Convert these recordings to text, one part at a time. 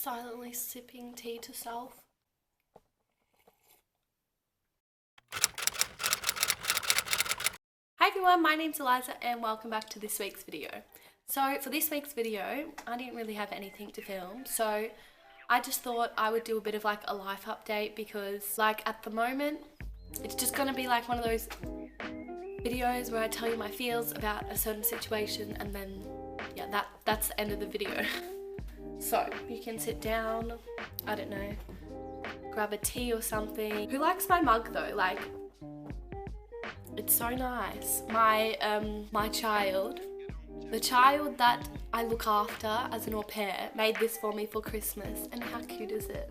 silently sipping tea to self. Hi everyone, my name's Eliza and welcome back to this week's video. So for this week's video, I didn't really have anything to film, so I just thought I would do a bit of like a life update because like at the moment, it's just gonna be like one of those videos where I tell you my feels about a certain situation and then yeah, that's the end of the video. So you can sit down, I don't know, grab a tea or something. Who likes my mug though? Like, it's so nice. My child, the child that I look after as an au pair, made this for me for Christmas, and how cute is it?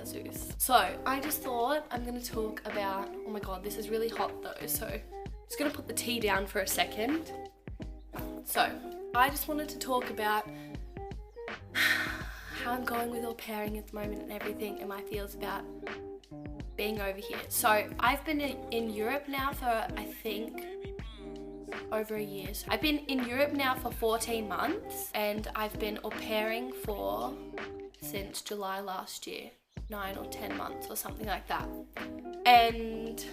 Zeus. So I just thought I'm gonna talk about, oh my god, this is really hot though, so I'm just gonna put the tea down for a second. So I just wanted to talk about how I'm going with au pairing at the moment and everything and my feels about being over here. So I've been in Europe now for I think over a year. So I've been in Europe now for 14 months and I've been au pairing for since July last year, 9 or 10 months or something like that. And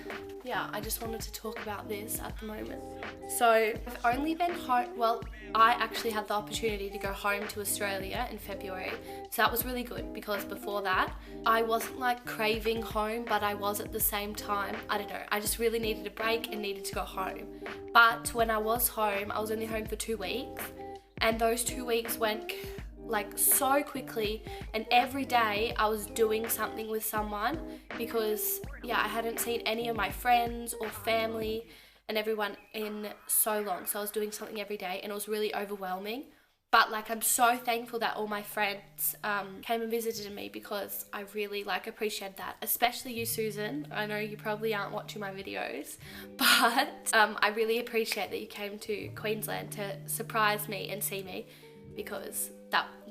yeah, I just wanted to talk about this at the moment. So I've only been home, well, I actually had the opportunity to go home to Australia in February. So that was really good because before that, I wasn't like craving home, but I was at the same time. I don't know, I just really needed a break and needed to go home. But when I was home, I was only home for 2 weeks. And those 2 weeks went like so quickly, and every day I was doing something with someone because yeah, I hadn't seen any of my friends or family and everyone in so long, so I was doing something every day and it was really overwhelming. But like I'm so thankful that all my friends came and visited me because I really like appreciate that, especially you, Susan. I know you probably aren't watching my videos, but I really appreciate that you came to Queensland to surprise me and see me because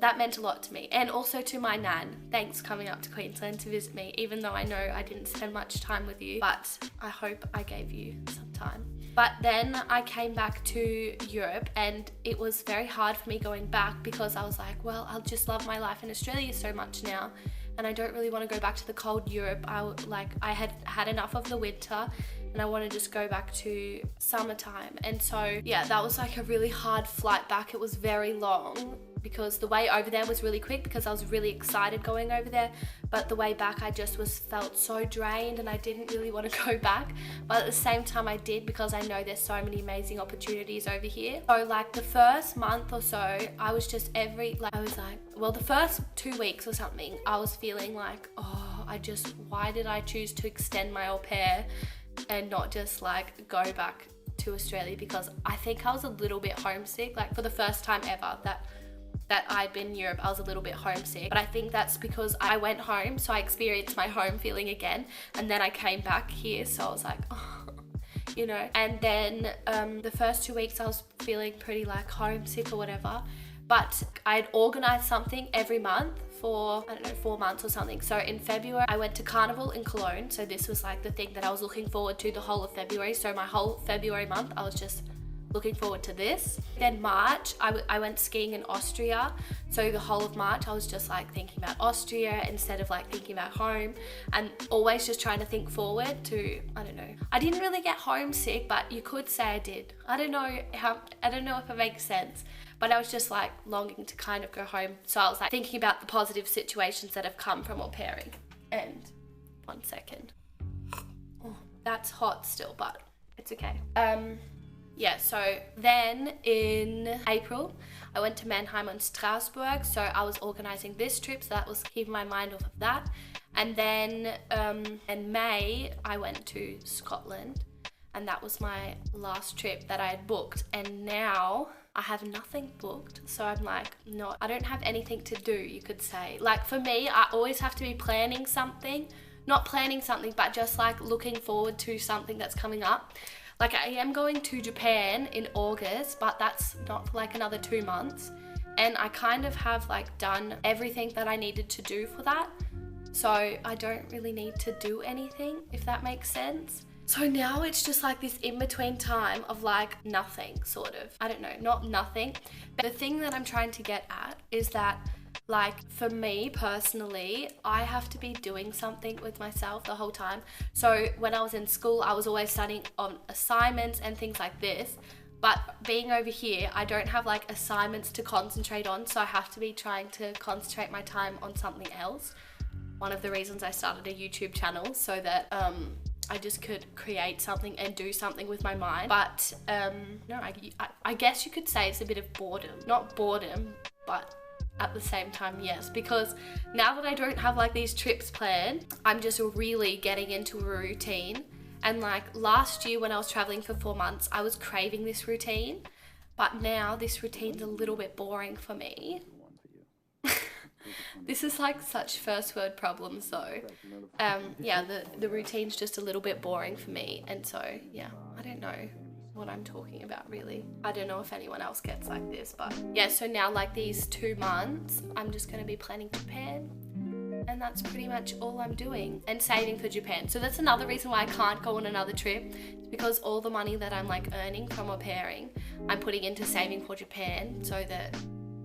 that meant a lot to me. And also to my nan, thanks coming up to Queensland to visit me, even though I know I didn't spend much time with you, but I hope I gave you some time. But then I came back to Europe and it was very hard for me going back because I was like, well, I'll just love my life in Australia so much now and I don't really want to go back to the cold Europe. I had enough of the winter and I want to just go back to summertime. And so yeah, that was like a really hard flight back. It was very long because the way over there was really quick because I was really excited going over there, but the way back I just felt so drained and I didn't really want to go back, but at the same time I did because I know there's so many amazing opportunities over here. So like the first month or so I was just the first 2 weeks or something I was feeling like, oh, why did I choose to extend my au pair and not just like go back to Australia, because I think I was a little bit homesick, like for the first time ever that I'd been in Europe, I was a little bit homesick. But I think that's because I went home, so I experienced my home feeling again, and then I came back here, so I was like, oh, you know. And then the first 2 weeks I was feeling pretty like homesick or whatever, but I'd organised something every month for, I don't know, 4 months or something. So in February, I went to Carnival in Cologne. So this was like the thing that I was looking forward to the whole of February. So my whole February month, I was just looking forward to this. Then March, I went skiing in Austria. So the whole of March, I was just like thinking about Austria instead of like thinking about home, and always just trying to think forward to, I don't know. I didn't really get homesick, but you could say I did. I don't know if it makes sense, but I was just like longing to kind of go home. So I was like thinking about the positive situations that have come from au pairing. And 1 second. Oh, that's hot still, but it's okay. Yeah, so then in April, I went to Mannheim and Strasbourg, so I was organising this trip, so that was keeping my mind off of that. And then in May, I went to Scotland, and that was my last trip that I had booked. And now I have nothing booked, so I'm like, no, I don't have anything to do, you could say. Like for me, I always have to be planning something, not planning something, but just like looking forward to something that's coming up. Like I am going to Japan in August, but that's not for like another 2 months. And I kind of have like done everything that I needed to do for that. So I don't really need to do anything, if that makes sense. So now it's just like this in-between time of like nothing, sort of. I don't know, not nothing. But the thing that I'm trying to get at is that, like, for me personally, I have to be doing something with myself the whole time. So when I was in school, I was always studying on assignments and things like this. But being over here, I don't have like assignments to concentrate on. So I have to be trying to concentrate my time on something else. One of the reasons I started a YouTube channel, so that I just could create something and do something with my mind. But no, I guess you could say it's a bit of boredom. Not boredom, but at the same time, yes. Because now that I don't have like these trips planned, I'm just really getting into a routine. And like last year when I was traveling for 4 months, I was craving this routine. But now this routine's a little bit boring for me. This is like such first world problems though. Yeah, the routine's just a little bit boring for me. And so, yeah, I don't know what I'm talking about really. I don't know if anyone else gets like this, but yeah, so now like these 2 months, I'm just gonna be planning Japan. And that's pretty much all I'm doing, and saving for Japan. So that's another reason why I can't go on another trip. It's because all the money that I'm like earning from au pairing, I'm putting into saving for Japan so that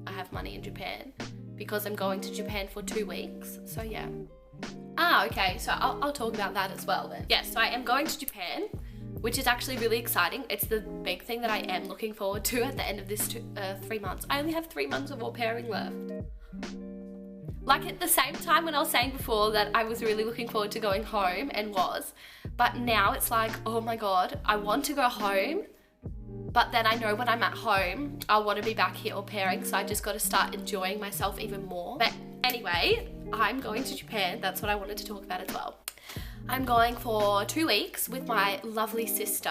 I have money in Japan. Because I'm going to Japan for 2 weeks, so yeah. Okay, so I'll talk about that as well then. Yeah, so I am going to Japan, which is actually really exciting. It's the big thing that I am looking forward to at the end of this 3 months. I only have 3 months of au pairing left. Like at the same time when I was saying before that I was really looking forward to going home, and was, but now it's like, oh my God, I want to go home. But then I know when I'm at home, I want to be back here au pairing, so I just got to start enjoying myself even more. But anyway, I'm going to Japan. That's what I wanted to talk about as well. I'm going for 2 weeks with my lovely sister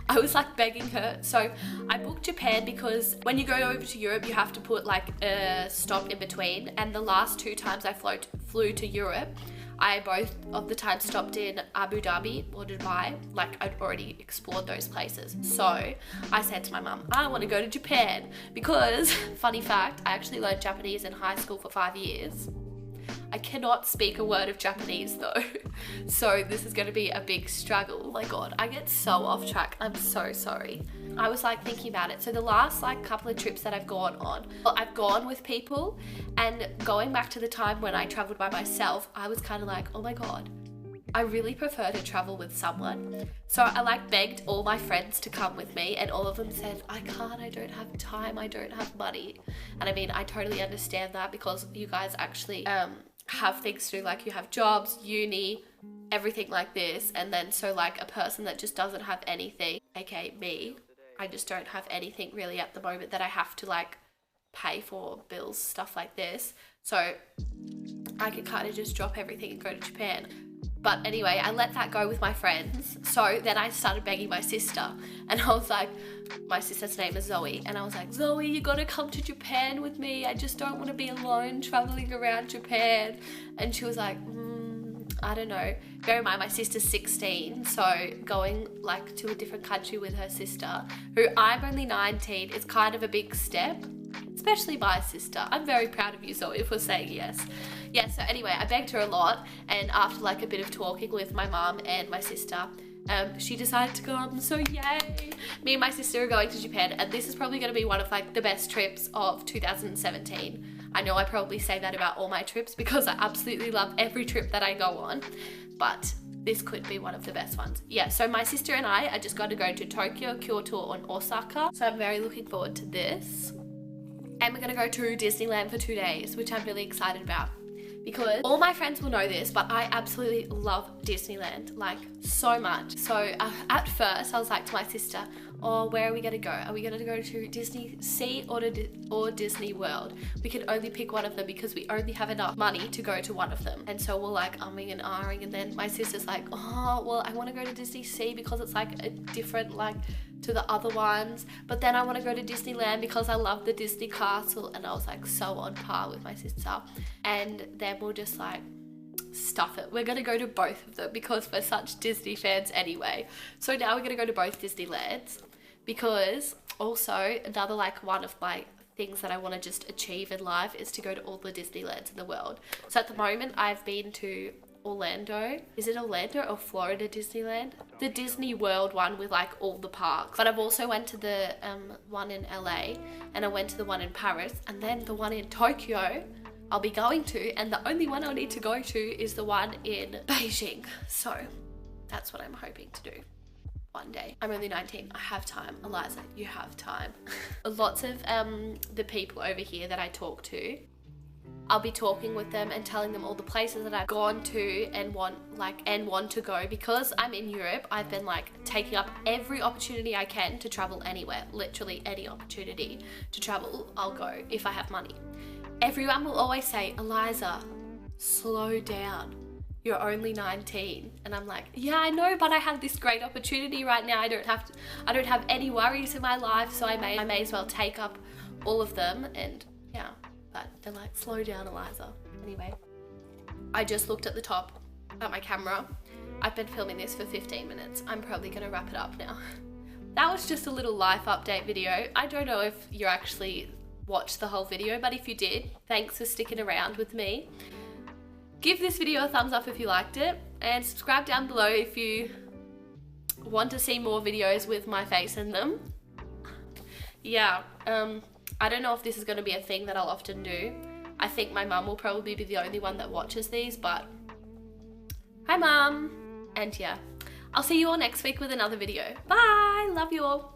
I was like begging her. So I booked Japan because when you go over to Europe, you have to put like a stop in between. And the last 2 times I flew to Europe, I both of the time stopped in Abu Dhabi or Dubai. Like I'd already explored those places. So I said to my mum, I want to go to Japan because, funny fact, I actually learned Japanese in high school for 5 years. I cannot speak a word of Japanese though. So this is going to be a big struggle. Oh my God, I get so off track. I'm so sorry. I was like thinking about it. So the last like couple of trips that I've gone on, well, I've gone with people, and going back to the time when I traveled by myself, I was kind of like, oh my God, I really prefer to travel with someone. So I like begged all my friends to come with me, and all of them said, I can't, I don't have time, I don't have money. And I mean, I totally understand that because you guys actually have things to do, like you have jobs, uni, everything like this. And then so like a person that just doesn't have anything, aka me, I just don't have anything really at the moment that I have to like pay for bills, stuff like this. So I could kind of just drop everything and go to Japan. But anyway, I let that go with my friends. So then I started begging my sister, and I was like, my sister's name is Zoe, and I was like, Zoe, you gotta come to Japan with me. I just don't want to be alone traveling around Japan. And she was like, I don't know. Bear in mind, my sister's 16, so going like to a different country with her sister, who I'm only 19, is kind of a big step. Especially my sister. I'm very proud of you, Zoe, for saying yes. Yeah, so anyway, I begged her a lot, and after like a bit of talking with my mum and my sister, she decided to come, so yay! Me and my sister are going to Japan, and this is probably going to be one of like the best trips of 2017. I know I probably say that about all my trips because I absolutely love every trip that I go on, but this could be one of the best ones. Yeah, so my sister and I are just going to go to Tokyo, Kyoto, and Osaka, so I'm very looking forward to this. And we're gonna go to Disneyland for 2 days, which I'm really excited about. Because all my friends will know this, but I absolutely love Disneyland, like so much. So at first I was like to my sister, oh, where are we gonna go? Are we gonna go to Disney Sea or Disney World? We can only pick one of them because we only have enough money to go to one of them. And so we're like umming and ahhing, and then my sister's like, oh, well, I wanna go to Disney Sea because it's like a different like to the other ones, but then I want to go to Disneyland because I love the Disney castle. And I was like so on par with my sister, and then we'll just like stuff it. We're gonna go to both of them because we're such Disney fans anyway. So now we're gonna go to both Disneylands, because also another like one of my things that I want to just achieve in life is to go to all the Disneylands in the world. So at the moment I've been to Orlando. Is it Orlando or Florida Disneyland? The Disney World one with like all the parks. But I've also went to the one in LA, and I went to the one in Paris, and then the one in Tokyo I'll be going to, and the only one I'll need to go to is the one in Beijing. So that's what I'm hoping to do one day. I'm only 19, I have time. Eliza, you have time. Lots of the people over here that I talk to, I'll be talking with them and telling them all the places that I've gone to and want to go. Because I'm in Europe, I've been like taking up every opportunity I can to travel anywhere. Literally any opportunity to travel, I'll go if I have money. Everyone will always say, Eliza, slow down. You're only 19. And I'm like, yeah, I know, but I have this great opportunity right now. I don't have any worries in my life, so I may as well take up all of them. And yeah. But they're like, slow down, Eliza. Anyway, I just looked at the top at my camera. I've been filming this for 15 minutes. I'm probably gonna wrap it up now. That was just a little life update video. I don't know if you actually watched the whole video, but if you did, thanks for sticking around with me. Give this video a thumbs up if you liked it, and subscribe down below if you want to see more videos with my face in them. Yeah, I don't know if this is going to be a thing that I'll often do. I think my mum will probably be the only one that watches these, but hi mum! And yeah, I'll see you all next week with another video. Bye! Love you all!